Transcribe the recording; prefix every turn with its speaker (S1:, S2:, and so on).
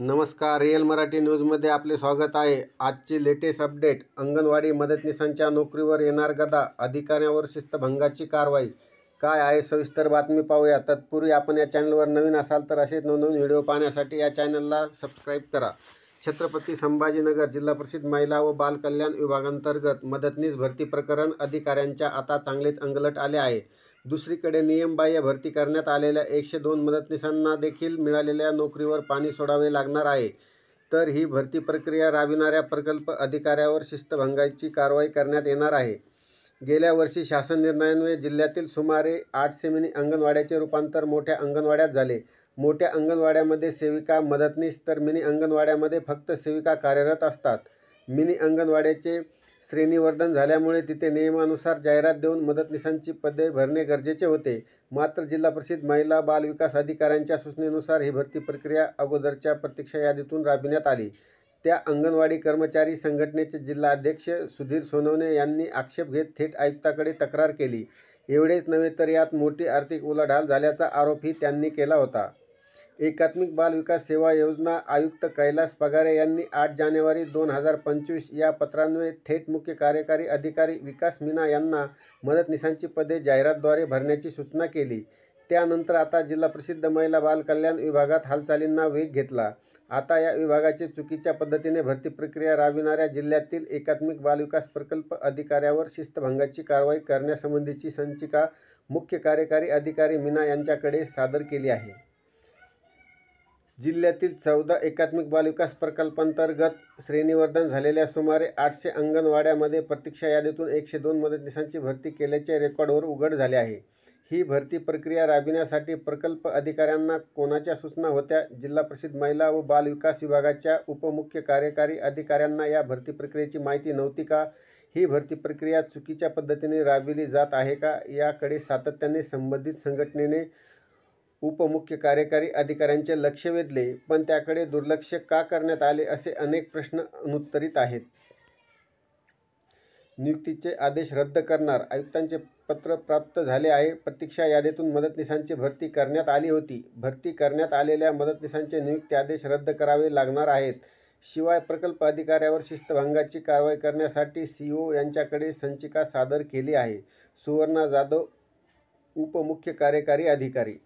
S1: नमस्कार, रिअल मराठी न्यूजमध्ये आपले स्वागत आहे. आजची लेटेस्ट अपडेट. अंगणवाडी मदतनीसांच्या नोकरीवर येणार गदा, अधिकाऱ्यांवर शिस्तभंगाची कारवाई. काय आहे सविस्तर बातमी पाहूया. तत्पूर्वी आपण या चॅनलवर नवीन असाल तर असेच नवनवीन व्हिडिओ पाहण्यासाठी या चॅनलला सबस्क्राईब करा. छत्रपती संभाजीनगर जिल्हा परिषद महिला व बाल कल्याण विभागांतर्गत मदतनीस भरती प्रकरण अधिकाऱ्यांच्या आता चांगलेच अंगलट आले आहे. दुसरीकडे नियमबाह्य भरती करण्यात आलेल्या 102 मदतनीसांना देखील मिळालेल्या नोकरीवर पाणी सोडावे लागणार आहे. तर ही भरती प्रक्रिया राबविणाऱ्या प्रकल्प अधिकाऱ्यावर शिस्तभंगाची कारवाई करण्यात येणार आहे. गेल्या वर्षी शासन निर्णयान्वये जिल्ह्यातील सुमारे 800 मिनी अंगणवाड्याचे रूपांतर मोठ्या अंगणवाड्यात झाले. मोठ्या अंगणवाड्यामध्ये सेविका मदतनीस तर मिनी अंगणवाड्यामध्ये फक्त सेविका कार्यरत असतात. मिनी अंगणवाड्याचे श्रेणीवर्धन झाल्यामुळे तिथे नियमानुसार जाहिरात देऊन मदतनीसांची पदे भरणे गरजेचे होते. मात्र जिल्हा परिषद महिला बाल विकास अधिकाऱ्यांच्या सूचनेनुसार ही भरती प्रक्रिया अगोदरच्या प्रतीक्षा यादीतून राबविण्यात आली. त्या अंगणवाडी कर्मचारी संघटनेचे जिल्हाध्यक्ष सुधीर सोनवणे यांनी आक्षेप घेत थेट आयुक्ताकडे तक्रार केली. एवढेच नव्हे तर यात मोठी आर्थिक उलाढाल झाल्याचा आरोपही त्यांनी केला होता. एकात्मिक बाल विकास सेवा योजना आयुक्त कैलास पगारे यांनी 8 जानेवारी 2025 या पत्रान्वये थेट मुख्य कार्यकारी अधिकारी विकास मीना यांना मदतनीसांची पदे जाहिरातद्वारे भरण्याची सूचना केली. त्यानंतर आता जिल्हा प्रसिद्ध महिला बाल कल्याण विभागात हालचालींना वेग घेतला. आता या विभागाचे चुकीच्या पद्धतीने भरती प्रक्रिया राबविणाऱ्या जिल्ह्यातील एकात्मिक बाल विकास प्रकल्प अधिकाऱ्यावर शिस्तभंगाची कारवाई करण्यासंबंधीची संचिका मुख्य कार्यकारी अधिकारी मीना यांच्याकडे सादर केली आहे. जिल्ह्यातील 14 एकात्मिक बाल विकास प्रकल्पांतर्गत श्रेणीवर्धन झालेल्या सुमारे 800 अंगणवाड्यामध्ये प्रतीक्षा यादीतून 102 मदतनीसांची भरती केल्याचे रेकॉर्डवर उघड झाले आहे. ही भरती प्रक्रिया राबविण्यासाठी प्रकल्प अधिकाऱ्यांना कोणाच्या सूचना होत्या? जिल्हा परिषद महिला व बाल विकास विभागाच्या उपमुख्य कार्यकारी अधिकाऱ्यांना या भरती प्रक्रियेची माहिती नव्हती का? ही भरती प्रक्रिया चुकीच्या पद्धतीने राबविली जात आहे का? याकडे सातत्याने संबंधित संघटनेने उपमुख्य कार्यकारी अधिकाऱ्यांचे लक्ष वेधले, पण त्याकडे दुर्लक्ष का करण्यात आले असे अनेक प्रश्न अनुत्तरित आहेत. नियुक्तीचे आदेश रद्द करणार, आयुक्तांचे पत्र प्राप्त झाले आहे. प्रतीक्षा यादीतून मदतनीसांची भरती करण्यात आली होती. भरती करण्यात आलेल्या मदतनीसांचे नियुक्ती आदेश रद्द करावे लागणार आहेत. शिवाय प्रकल्प अधिकाऱ्यावर शिस्तभंगाची कारवाई करण्यासाठी CO यांच्याकडे संचिका सादर केली आहे. सुवर्णा जाधव, उपमुख्य कार्यकारी अधिकारी.